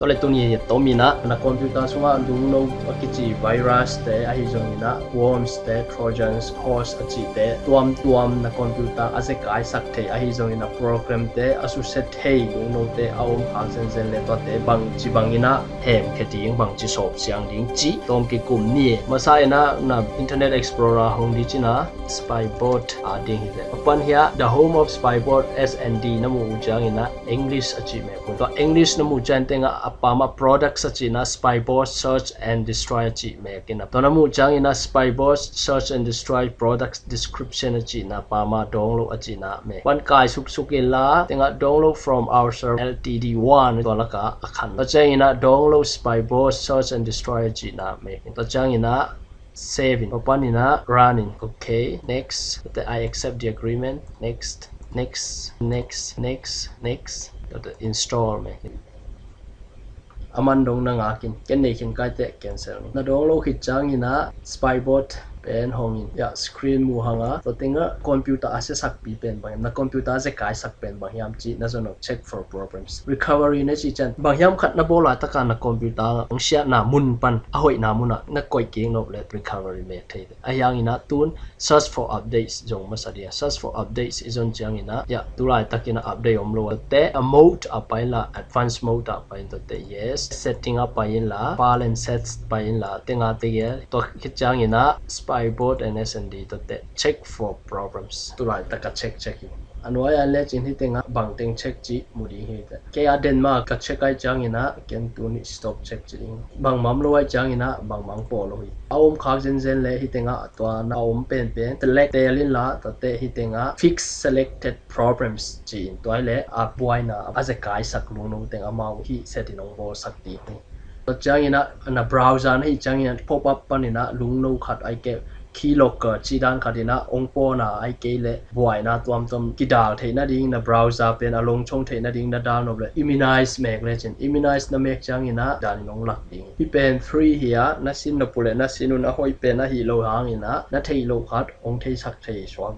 ตัวเลตัวนี้ตัวมีนะในคอมพิวเตอร์ส่วนลุงโน้กิจไวรัสเตะไอจงนะ worms เตะ Trojan horse อจิเตะตัวในคอมพิวเตอร์อาจจะกลายสักเตะไอจงนะโปรแกรมเตะอาสุเซตเทลุงโน้เตะเอาข้างเส้นเลยตัวเตะบางจีบางนะแหมแค่ที่ยังบางจีสอบเสียงดิ้งจีตรงกี่กลุ่มนี้มาใส่นะInternet Explorer ห้องดิจินะ Spyboard ดิ้งเตะปัญหา the home of Spyboard SND น้ำมูจังนะ English อจิเมย์ตัว English น้ำมูจังเตะapama products such as Spyboard search and destroy chi mekin na tonamu changina Spyboard search and destroy products description chi na pama download chi na me one kai sukila tenga download from our server ltd1 to laka akhan to changina download Spyboard search and destroy chi na mekin to changina saving openina running okay next I accept the agreement next to install mekin aman dong na ngakin ken nei kin kai te cancel na dong lo khit chang ina Spyboard pen hongin ya screen mu hanga to tinga computer ase sak pi pen bang na computer ase kai sak pen bang yam chi na zono check for problems recovery ne chi chan bang yam khat na bola ta ka na computer ang sia na mun pan a hoi na muna na koi ke no le recovery me thei ayang ina tun search for updates jong ma sadia search for updates izon chang ina ya tulai takina update om lo te a mode apai la advanced mode apai to te yes setting up apai la pawl and sets apai la tenga te ye to khit chang ina Spyboard and SND to check for problems to right taka check anway ale chin hi tenga bang teng check chi mudi hi ta ke a Denmark ka check ai chang ina ken tu ni stop check chi bang mam lo ai chang ina bang mang pawl lo hi aum khak zen le hi tenga atwa na aum pen select telin la to te hi tenga fix selected problems chi toy le a buai na as a kai sak lu no tenga mau hi setting on bo sak ti changina na browser na hi changina pop up panina lungno khat ai ke keylogger chi dan khatina ongpo na ai ke le buai na tom kidal theina ding na browser pen along chong theina ding na down of le immunize mek le chen immunize na mek changina dan nong lak ding pi pen 3 here na sin na pule na sinun a hoi pen na hi lo hangina na thei lo khat ong thei sak thei swang